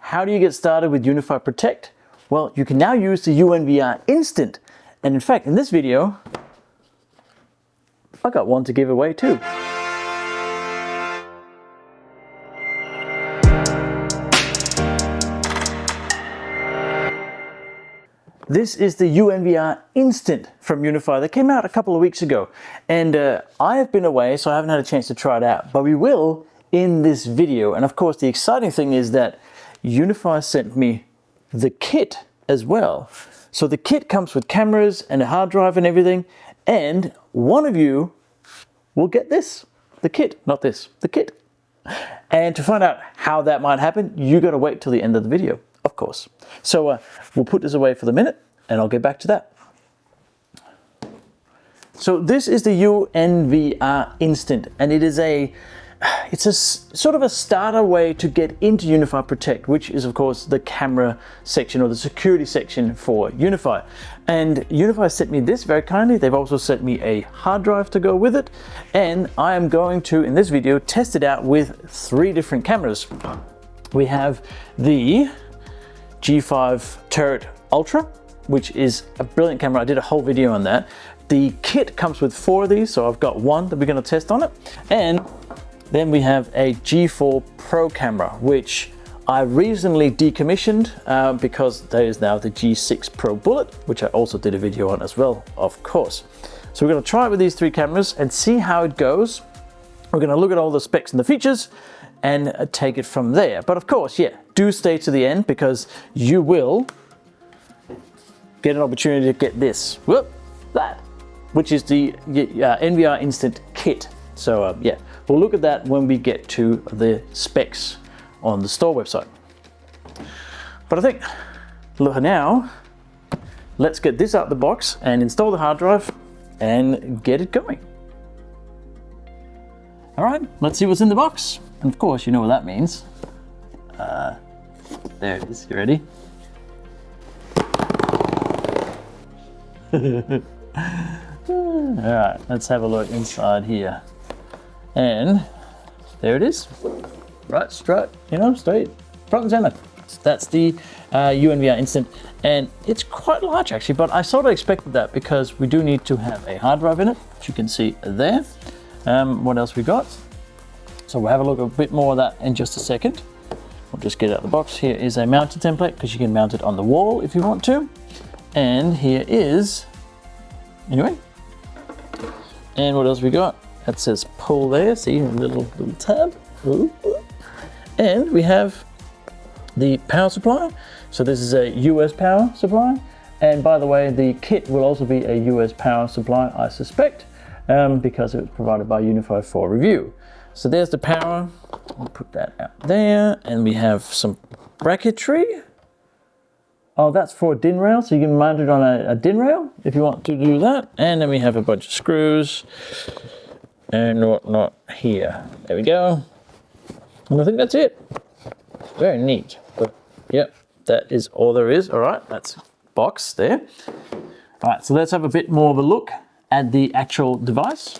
how do you get started with Unifi Protect? Well, you can now use the UNVR Instant. And in fact, in this video, I got one to give away too. This is the UNVR Instant from Unifi that came out a couple of weeks ago. And I have been away, so I haven't had a chance to try it out, but we will in this video. And of course, the exciting thing is that Unifi sent me the kit as well. So the kit comes with cameras and a hard drive and everything. And one of you will get this, the kit, not this, the kit. And to find out how that might happen, you got to wait till the end of the video. Of course. So we'll put this away for the minute and I'll get back to that. So this is the UNVR Instant, and it's a sort of a starter way to get into Unifi Protect, which is of course the camera section or the security section for Unifi. And Unifi sent me this very kindly. They've also sent me a hard drive to go with it. And I am going to, in this video, test it out with 3 different cameras. We have the G5 Turret Ultra, which is a brilliant camera. I did a whole video on that. The kit comes with 4 of these, so I've got 1 that we're going to test on it. And then we have a G4 Pro camera, which I recently decommissioned because there is now the G6 Pro Bullet, which I also did a video on as well, of course. So we're going to try it with these 3 cameras and see how it goes. We're going to look at all the specs and the features and take it from there. But of course, yeah, do stay to the end because you will get an opportunity to get this, which is the NVR Instant Kit. So yeah, we'll look at that when we get to the specs on the store website. But I think, look now, let's get this out the box and install the hard drive and get it going. All right, let's see what's in the box. And of course, you know what that means. There it is, you ready? All right, let's have a look inside here. And there it is. Right, straight, straight, front and center. That's the UNVR Instant. And it's quite large actually, but I sort of expected that because we do need to have a hard drive in it, which you can see there. What else we got? So we'll have a look at a bit more of that in just a second. We'll just get it out of the box. Here is a mounting template because you can mount it on the wall if you want to. And here is, anyway. And what else we got? That says pull there, see a little tab. Ooh. And we have the power supply. So this is a US power supply. And by the way, the kit will also be a US power supply, I suspect, because it was provided by Unifi for review. So there's the power. We'll put that out there. And we have some bracketry. Oh, that's for a DIN rail, so you can mount it on a DIN rail if you want to do that. And then we have a bunch of screws and whatnot here. There we go. And I think that's it. Very neat. But yep, that is all there is. All right, that's box there. All right, so let's have a bit more of a look at the actual device.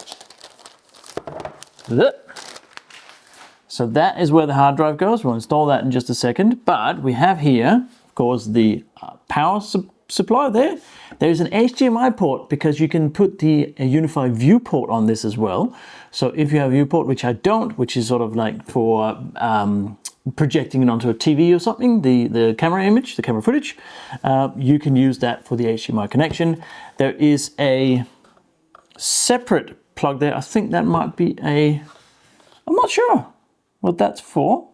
So that is where the hard drive goes. We'll install that in just a second. But we have here, of course, the power supply there. There's an HDMI port because you can put the Unifi viewport on this as well. So if you have a viewport, which I don't, which is sort of like for projecting it onto a TV or something, the camera image, the camera footage, you can use that for the HDMI connection. There is a separate plug there. I think that might be I'm not sure what that's for.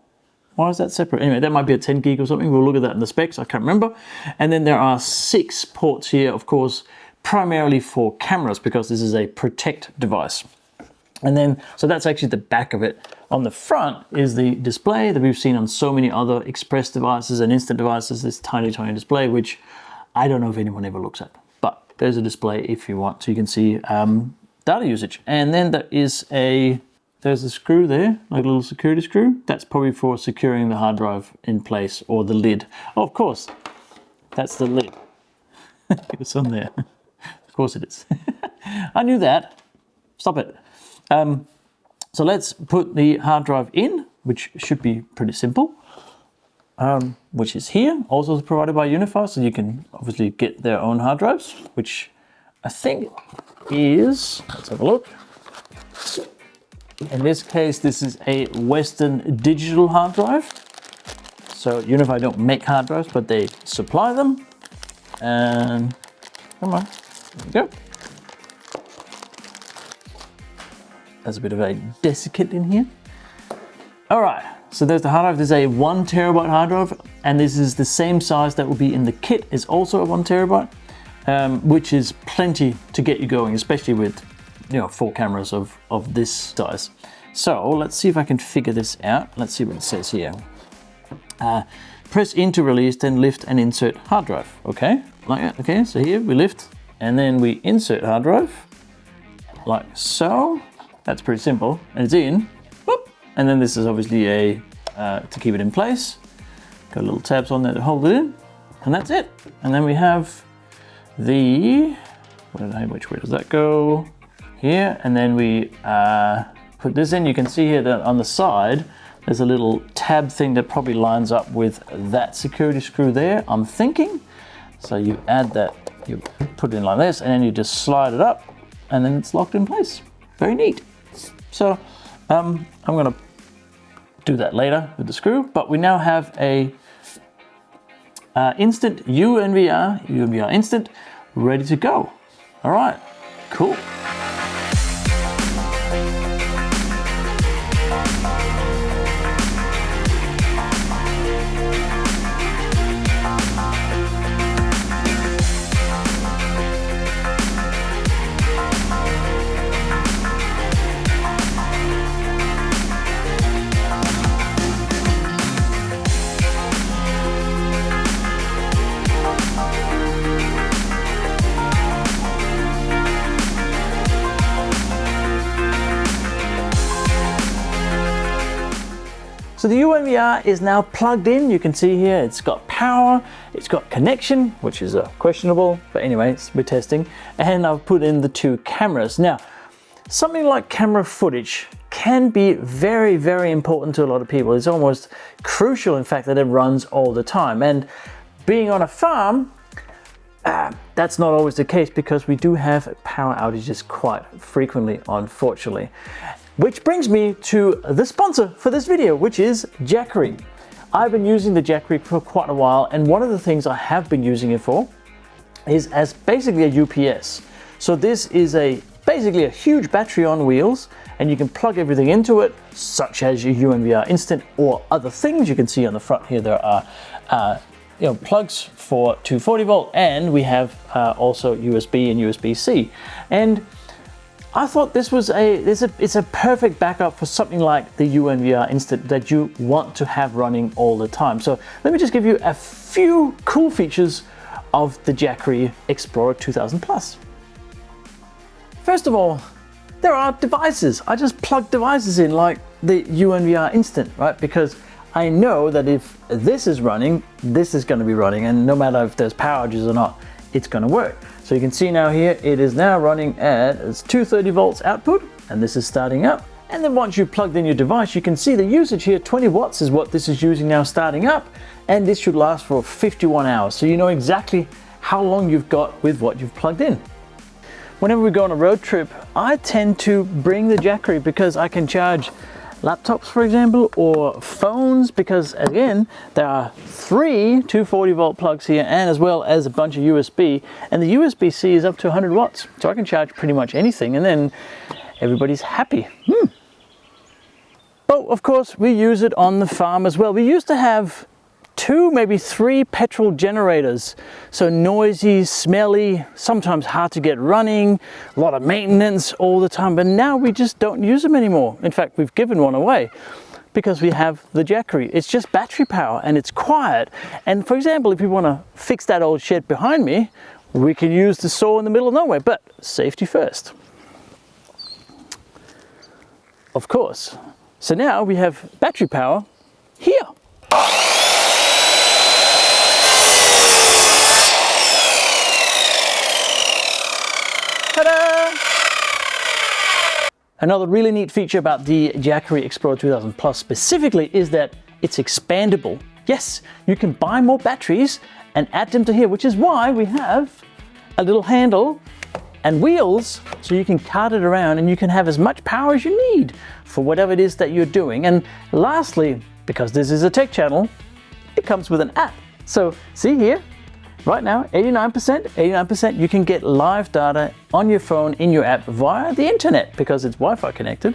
Why is that separate? Anyway, that might be a 10 gig or something. We'll look at that in the specs. I can't remember. And then there are 6 ports here, of course, primarily for cameras because this is a Protect device. And then, so that's actually the back of it. On the front is the display that we've seen on so many other Express devices and Instant devices, this tiny, tiny display, which I don't know if anyone ever looks at. But there's a display if you want, so you can see data usage. And then there is there's a screw there, like a little security screw. That's probably for securing the hard drive in place, or the lid. Oh, of course, that's the lid. It's on there. Of course it is. I knew that. Stop it. So let's put the hard drive in, which should be pretty simple. which is here, also provided by Unifi, so you can obviously get their own hard drives, which I think is, let's have a look. In this case, this is a Western digital hard drive. So Unifi don't make hard drives, but they supply them. And come on, there we go. There's a bit of a desiccant in here. All right, so there's the hard drive. There's a 1 terabyte hard drive, and this is the same size that will be in the kit. Is also a 1 terabyte, which is plenty to get you going, especially with 4 cameras of this size. So let's see if I can figure this out. Let's see what it says here. Press in to release, then lift and insert hard drive. Okay, like that. Okay, so here we lift and then we insert hard drive, like so. That's pretty simple, and it's in. Whoop. And then this is obviously a to keep it in place. Got little tabs on there to hold it in, and that's it. And then we have the which way does that go? Here, and then we put this in. You can see here that on the side there's a little tab thing that probably lines up with that security screw there, I'm thinking. So you add that, you put it in like this, and then you just slide it up, and then it's locked in place. Very neat. So I'm gonna do that later with the screw, but we now have a instant UNVR Instant ready to go. All right, cool. So the UNVR is now plugged in. You can see here it's got power, it's got connection, which is questionable, but anyways, we're testing. And I've put in the 2 cameras. Now, something like camera footage can be very, very important to a lot of people. It's almost crucial, in fact, that it runs all the time. And being on a farm, that's not always the case, because we do have power outages quite frequently, unfortunately. Which brings me to the sponsor for this video, which is Jackery. I've been using the Jackery for quite a while, and one of the things I have been using it for is as basically a UPS. So this is basically a huge battery on wheels, and you can plug everything into it, such as your UNVR Instant or other things. You can see on the front here there are plugs for 240 volt, and we have also USB and USB-C. And I thought this was it's a perfect backup for something like the UNVR Instant that you want to have running all the time. So let me just give you a few cool features of the Jackery Eplorer 2000 Plus. First of all, there are devices. I just plug devices in like the UNVR Instant, right? Because I know that if this is running, this is going to be running, and no matter if there's power outages or not, it's going to work. So you can see now here, it is now running at 230 volts output, and this is starting up. And then once you plugged in your device, you can see the usage here, 20 watts is what this is using now starting up, and this should last for 51 hours. So you know exactly how long you've got with what you've plugged in. Whenever we go on a road trip, I tend to bring the Jackery because I can charge laptops, for example, or phones, because again, there are 3 240 volt plugs here, and as well as a bunch of USB, and the USB-C is up to 100 watts. So I can charge pretty much anything, and then everybody's happy. But of course, we use it on the farm as well. We used to have 2, maybe 3 petrol generators. So noisy, smelly, sometimes hard to get running, a lot of maintenance all the time, but now we just don't use them anymore. In fact, we've given one away because we have the Jackery. It's just battery power and it's quiet. And for example, if you want to fix that old shed behind me, we can use the saw in the middle of nowhere, but safety first. Of course. So now we have battery power here. Ta-da! Another really neat feature about the Jackery Eplorer 2000 Plus specifically is that it's expandable yes, you can buy more batteries and add them to here, which is why we have a little handle and wheels so you can cart it around and you can have as much power as you need for whatever it is that you're doing. And lastly, because this is a tech channel, it comes with an app. So see here, right now, 89%, you can get live data on your phone in your app via the internet because it's Wi-Fi connected.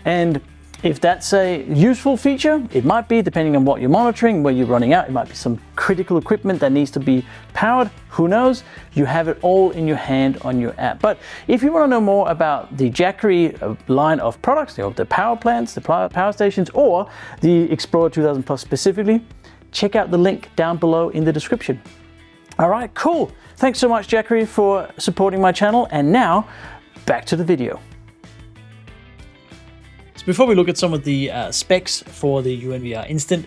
And if that's a useful feature, it might be, depending on what you're monitoring, where you're running out. It might be some critical equipment that needs to be powered. Who knows? You have it all in your hand on your app. But if you want to know more about the Jackery line of products, the power plants, the power stations, or the Eplorer 2000 Plus specifically, check out the link down below in the description. All right, cool. Thanks so much, Jackery, for supporting my channel. And now, back to the video. Before we look at some of the specs for the UNVR Instant,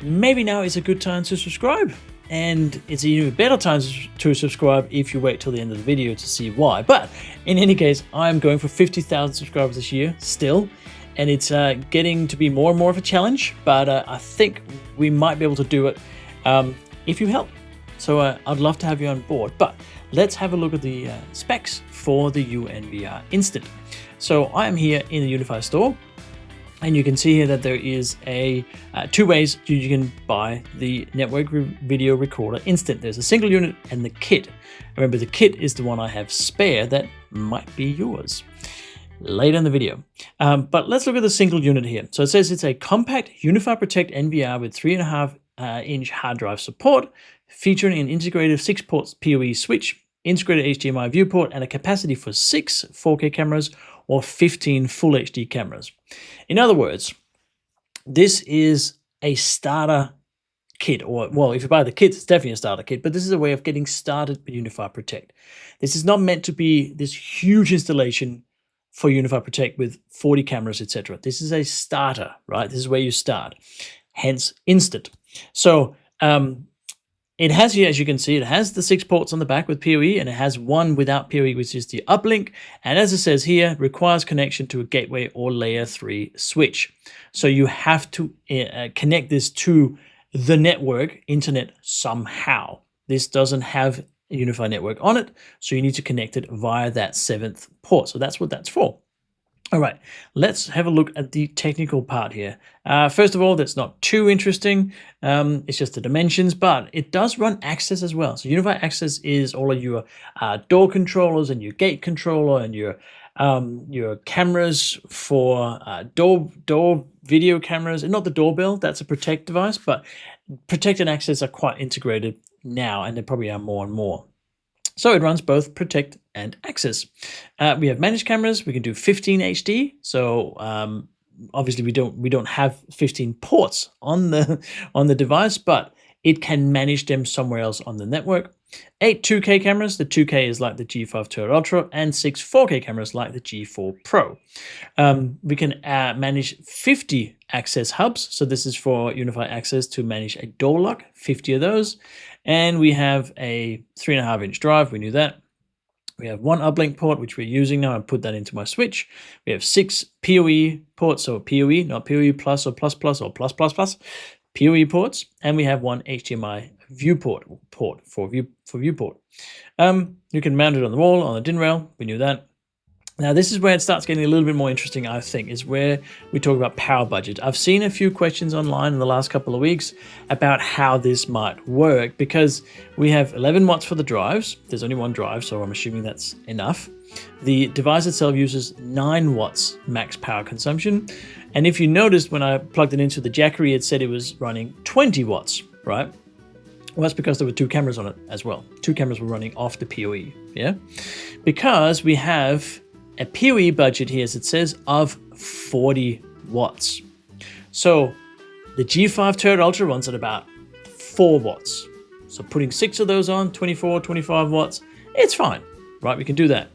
maybe now is a good time to subscribe. And it's an even better time to subscribe if you wait till the end of the video to see why. But in any case, I'm going for 50,000 subscribers this year still. And it's getting to be more and more of a challenge. But I think we might be able to do it if you help. So I'd love to have you on board. But let's have a look at the specs for the UNVR Instant. So I am here in the Unifi store. And you can see here that there is two ways you can buy the network video recorder instant. There's a single unit and the kit. Remember, the kit is the one I have spare that might be yours later in the video. But let's look at the single unit here. So it says it's a compact Unifi Protect NVR with 3.5-inch hard drive support, featuring an integrated 6-port PoE switch, integrated HDMI viewport, and a capacity for 6 4K cameras or 15 full HD cameras. In other words, this is a starter kit, or well, if you buy the kit, it's definitely a starter kit, but this is a way of getting started with Unifi Protect. This is not meant to be this huge installation for Unifi Protect with 40 cameras, etc. This is a starter, right? This is where you start, hence instant. So it has here, as you can see, it has the 6 ports on the back with PoE, and it has one without PoE, which is the uplink. And as it says here, requires connection to a gateway or layer 3 switch. So you have to connect this to the network, internet, somehow. This doesn't have a Unifi network on it, so you need to connect it via that 7th port. So that's what that's for. All right, let's have a look at the technical part here. First of all, that's not too interesting. It's just the dimensions, but it does run access as well. So Unifi Access is all of your door controllers and your gate controller and your cameras for door video cameras, and not the doorbell. That's a Protect device, but Protect and Access are quite integrated now, and they probably are more and more. So it runs both Protect and Access. We have managed cameras. We can do 15 HD. So obviously we don't have 15 ports on the device, but it can manage them somewhere else on the network. 8 2K cameras. The 2K is like the G5 Turret Ultra, and 6 4K cameras like the G4 Pro. We can manage 50 access hubs. So this is for Unifi Access to manage a door lock, 50 of those. And we have a 3.5-inch drive. We knew that. We have 1 uplink port, which we're using now. I put that into my switch. We have 6 PoE ports, so PoE, not PoE plus or plus plus or plus plus plus, PoE ports, and we have 1 HDMI viewport for viewport. You can mount it on the wall, on the DIN rail. We knew that. Now, this is where it starts getting a little bit more interesting, I think, is where we talk about power budget. I've seen a few questions online in the last couple of weeks about how this might work, because we have 11 watts for the drives. There's only one drive, so I'm assuming that's enough. The device itself uses 9 watts max power consumption. And if you noticed, when I plugged it into the Jackery, it said it was running 20 watts, right? Well, that's because there were 2 cameras on it as well. 2 cameras were running off the PoE, yeah? Because we have a PoE budget here, as it says, of 40 watts. So the G5 Turret Ultra runs at about 4 watts. So putting 6 of those on, 24, 25 watts, it's fine, right? We can do that.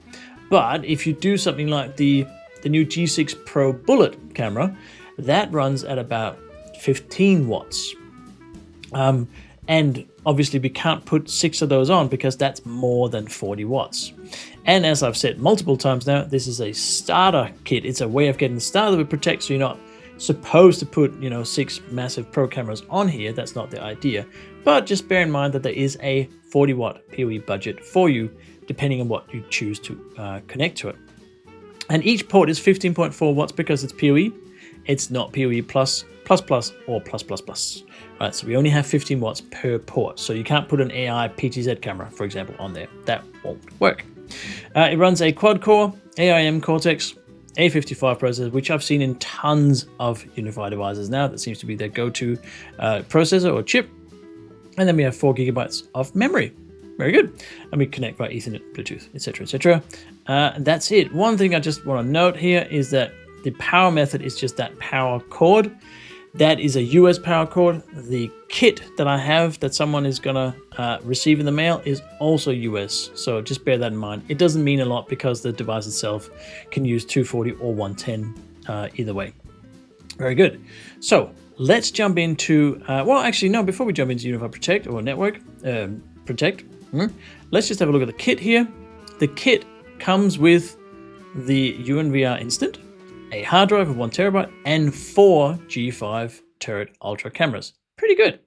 But if you do something like the new G6 Pro Bullet camera, that runs at about 15 watts. And obviously we can't put 6 of those on because that's more than 40 watts. And as I've said multiple times now, this is a starter kit. It's a way of getting started with Protect, so you're not supposed to put, 6 massive pro cameras on here. That's not the idea. But just bear in mind that there is a 40-watt PoE budget for you, depending on what you choose to connect to it. And each port is 15.4 watts because it's PoE. It's not PoE plus, or plus. Right, so we only have 15 watts per port. So you can't put an AI PTZ camera, for example, on there. That won't work. It runs a quad-core AIM Cortex A55 processor, which I've seen in tons of Unifi devices now. That seems to be their go-to processor or chip. And then we have 4 gigabytes of memory. Very good. And we connect via Ethernet, Bluetooth, etc., etc. That's it. One thing I just want to note here is that the power method is just that power cord. That is a US power cord. The kit that I have that someone is going to receive in the mail is also US. So just bear that in mind. It doesn't mean a lot because the device itself can use 240 or 110 either way. Very good. So let's jump into, before we jump into Unifi Protect or Network Protect, let's just have a look at the kit here. The kit comes with the UNVR Instant, a hard drive of 1 terabyte, and 4 G5 Turret Ultra cameras. Pretty good.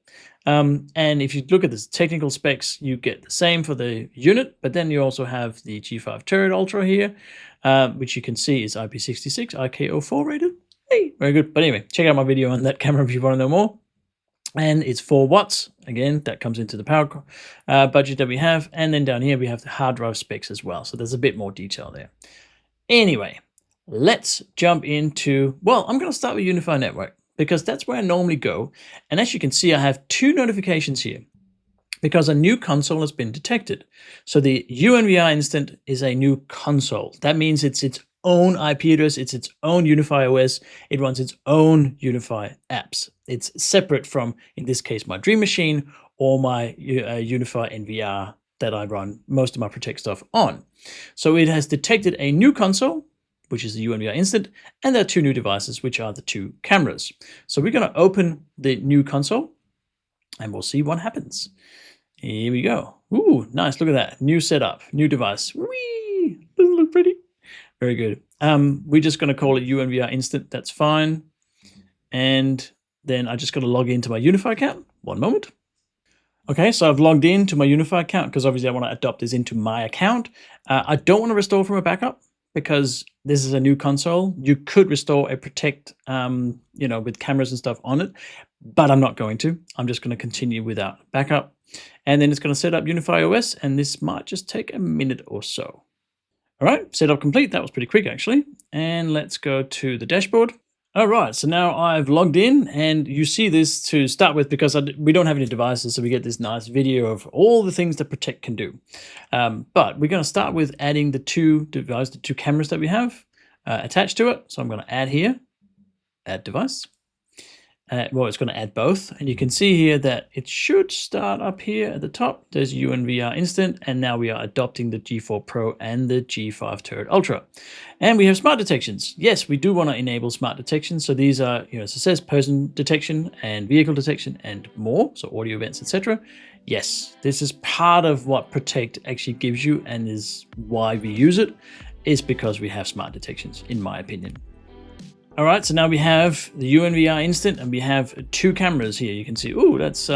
And if you look at the technical specs, you get the same for the unit, but then you also have the G5 Turret Ultra here, which you can see is IP66, IK04 rated. Hey, very good. But anyway, check out my video on that camera if you want to know more. And it's 4 watts. Again, that comes into the power budget that we have. And then down here, we have the hard drive specs as well. So there's a bit more detail there. Anyway, let's jump into, I'm going to start with Unifi Network because that's where I normally go. And as you can see, I have 2 notifications here because a new console has been detected. So the UNVR Instant is a new console. That means it's its own IP address, it's its own Unifi OS, it runs its own Unifi apps. It's separate from, in this case, my Dream Machine or my Unifi NVR that I run most of my Protect stuff on. So it has detected a new console, which is the UNVR Instant, and there are 2 new devices, which are the 2 cameras. So we're going to open the new console, and we'll see what happens. Here we go. Ooh, nice. Look at that. New setup, new device. Whee! Doesn't it look pretty? Very good. We're just going to call it UNVR Instant. That's fine. And then I just got to log into my Unifi account. One moment. Okay, so I've logged into my Unifi account because obviously I want to adopt this into my account. I don't want to restore from a backup because this is a new console. You could restore a Protect, with cameras and stuff on it, but I'm not going to. I'm just going to continue without backup. And then it's going to set up Unifi OS, and this might just take a minute or so. All right, setup complete. That was pretty quick, actually. And let's go to the dashboard. All right, so now I've logged in, and you see this to start with because we don't have any devices, so we get this nice video of all the things that Protect can do. But we're going to start with adding the 2 cameras that we have attached to it. So I'm going to add here, add device. It's going to add both, and you can see here that it should start up here at the top. There's UNVR Instant, and now we are adopting the G4 Pro and the G5 Turret Ultra. And we have smart detections. Yes, we do want to enable smart detection. So these are, as it says, person detection and vehicle detection and more, so audio events, etc. Yes, this is part of what Protect actually gives you, and is why we use it, is because we have smart detections, in my opinion. All right, so now we have the UNVR Instant, and we have 2 cameras here. You can see, that's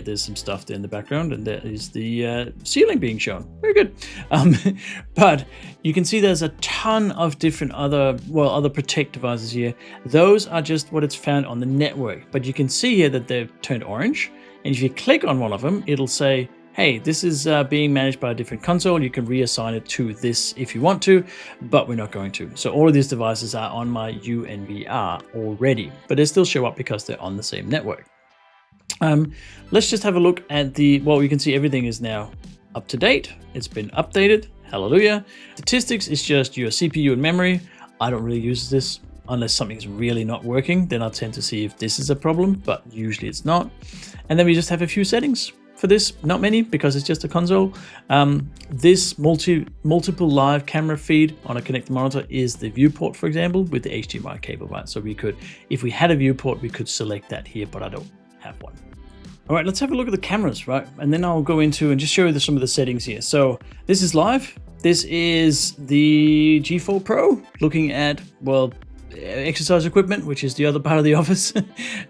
there's some stuff there in the background, and there is the ceiling being shown. Very good. But you can see there's a ton of different other Protect devices here. Those are just what it's found on the network. But you can see here that they've turned orange, and if you click on one of them, it'll say, hey, this is being managed by a different console. You can reassign it to this if you want to, but we're not going to. So all of these devices are on my UNVR already, but they still show up because they're on the same network. Let's just have a look at you can see everything is now up to date. It's been updated. Hallelujah. Statistics is just your CPU and memory. I don't really use this unless something's really not working. Then I'll tend to see if this is a problem, but usually it's not. And then we just have a few settings. For this, not many, because it's just a console. This multiple live camera feed on a connected monitor is the viewport, for example, with the HDMI cable, right? So we could, if we had a viewport, we could select that here, but I don't have one. All right, let's have a look at the cameras, right? And then I'll go into and just show you some of the settings here. So this is live. This is the G4 Pro looking at, exercise equipment, which is the other part of the office.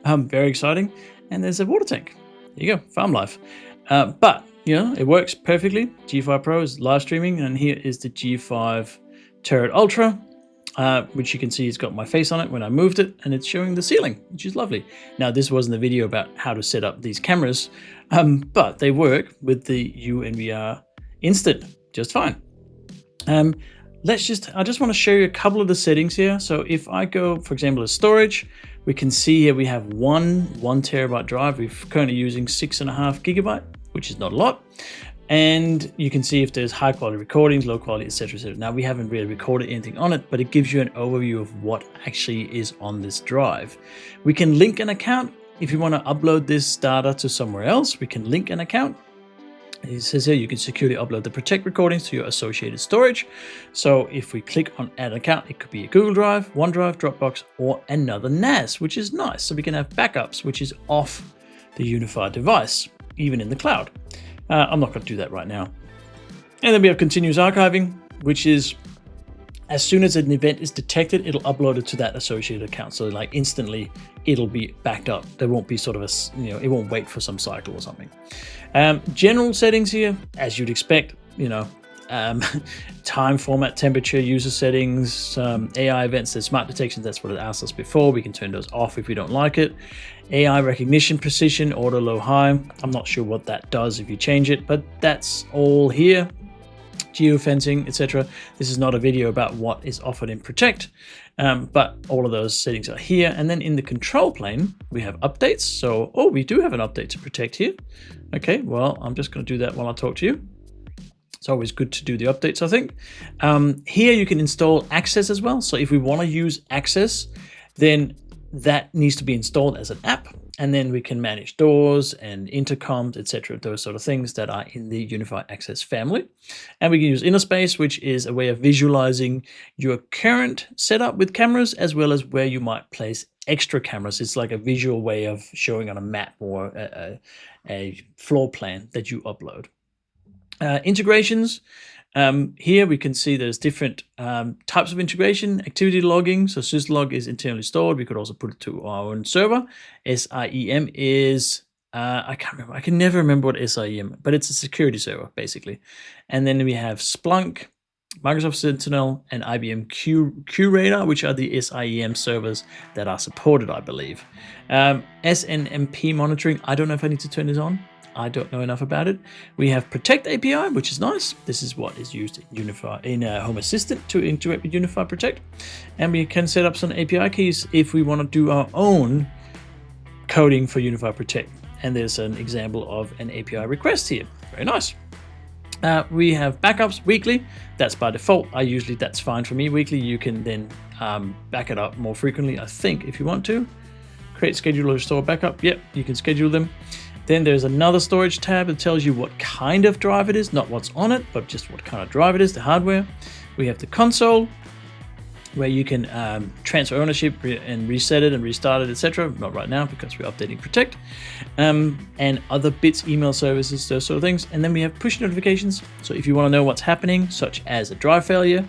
Very exciting. And there's a water tank. There you go, farm life. But, you know, it works perfectly. G5 Pro is live streaming, and here is the G5 Turret Ultra, which you can see it's got my face on it when I moved it, and it's showing the ceiling, which is lovely. Now, this wasn't a video about how to set up these cameras, but they work with the UNVR Instant just fine. I just want to show you a couple of the settings here. So if I go, for example, to storage, we can see here we have one 1 terabyte drive. We're currently using 6.5 gigabyte, which is not a lot. And you can see if there's high quality recordings, low quality, etc., etc. Now, we haven't really recorded anything on it, but it gives you an overview of what actually is on this drive. We can link an account. If you want to upload this data to somewhere else, we can link an account. It says here you can securely upload the Protect recordings to your associated storage. So if we click on add account, it could be a Google Drive, OneDrive, Dropbox, or another NAS, which is nice. So we can have backups, which is off the Unifi device, even in the cloud. I'm not going to do that right now. And then we have continuous archiving, which is as soon as an event is detected, it'll upload it to that associated account. So like instantly, it'll be backed up. There won't be sort of a, you know, it won't wait for some cycle or something. General settings here, as you'd expect, you know, time, format, temperature, user settings, AI events, there's smart detections. That's what it asked us before. We can turn those off if we don't like it. AI recognition, precision, auto, low, high. I'm not sure what that does if you change it, but that's all here. Geofencing, etc. This is not a video about what is offered in Protect, but all of those settings are here. And then in the control plane, we have updates. So, we do have an update to Protect here. Okay, well, I'm just going to do that while I talk to you. It's always good to do the updates, I think. Here you can install Access as well. So if we want to use Access, then that needs to be installed as an app. And then we can manage doors and intercoms, etc., those sort of things that are in the Unifi Access family. And we can use InnerSpace, which is a way of visualizing your current setup with cameras, as well as where you might place extra cameras. It's like a visual way of showing on a map or a floor plan that you upload. Integrations. Here we can see there's different types of integration. Activity logging, so syslog is internally stored. We could also put it to our own server. SIEM is, I can't remember. I can never remember what SIEM, but it's a security server basically. And then we have Splunk, Microsoft Sentinel, and IBM QRadar, which are the SIEM servers that are supported, I believe. SNMP monitoring, I don't know if I need to turn this on. I don't know enough about it. We have Protect API, which is nice. This is what is used in Unifi, in Home Assistant to integrate with Unifi Protect. And we can set up some API keys if we want to do our own coding for Unifi Protect. And there's an example of an API request here. Very nice. We have backups weekly. That's by default. That's fine for me weekly. You can then back it up more frequently, I think, if you want to. Create, schedule, or restore backup. Yep, you can schedule them. Then there's another storage tab that tells you what kind of drive it is, not what's on it, but just what kind of drive it is, the hardware. We have the console, where you can transfer ownership and reset it and restart it, etc. Not right now because we're updating Protect. And other bits, email services, those sort of things. And then we have push notifications. So if you want to know what's happening, such as a drive failure,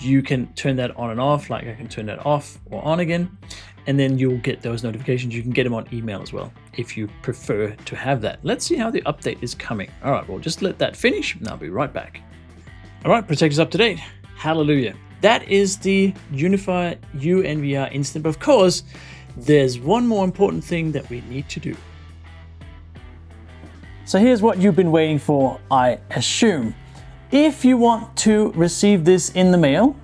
you can turn that on and off, like I can turn that off or on again. And then you'll get those notifications. You can get them on email as well, if you prefer to have that. Let's see how the update is coming. All right, well, just let that finish, and I'll be right back. All right, Protect is up to date. Hallelujah. That is the Unifi UNVR Instant. But of course, there's one more important thing that we need to do. So here's what you've been waiting for, I assume. If you want to receive this in the mail,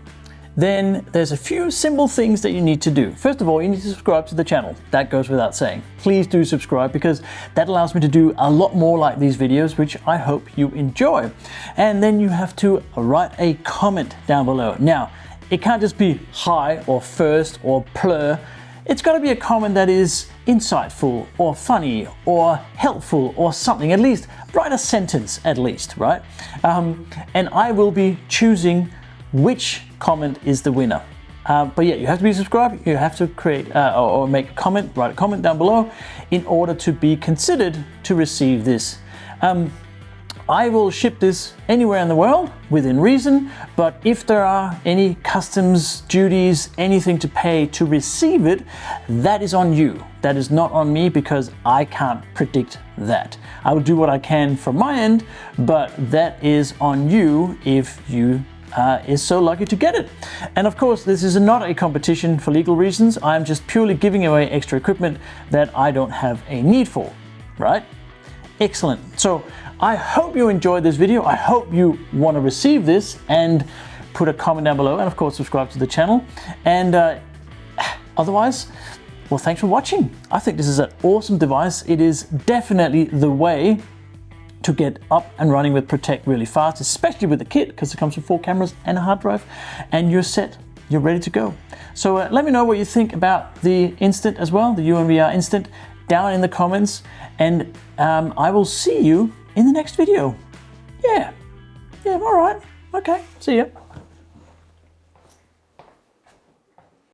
then there's a few simple things that you need to do. First of all, you need to subscribe to the channel. That goes without saying. Please do subscribe because that allows me to do a lot more like these videos, which I hope you enjoy. And then you have to write a comment down below. Now, it can't just be hi or first or plur. It's got to be a comment that is insightful or funny or helpful or something. At least write a sentence at least, right? And I will be choosing which comment is the winner. But yeah, you have to be subscribed. You have to create or make a comment, write a comment down below in order to be considered to receive this. I will ship this anywhere in the world within reason, but if there are any customs duties, anything to pay to receive it, that is on you. That is not on me because I can't predict that. I will do what I can from my end, but that is on you if you is so lucky to get it. And of course, this is not a competition for legal reasons. I'm just purely giving away extra equipment that I don't have a need for, right? Excellent. So I hope you enjoyed this video. I hope you want to receive this and put a comment down below, and of course subscribe to the channel. And otherwise, well, thanks for watching. I think this is an awesome device. It is definitely the way to get up and running with Protect really fast, especially with the kit, because it comes with 4 cameras and a hard drive, and you're set, you're ready to go. So let me know what you think about the Instant as well, the UNVR Instant, down in the comments, and I will see you in the next video. Yeah, all right, okay, see ya.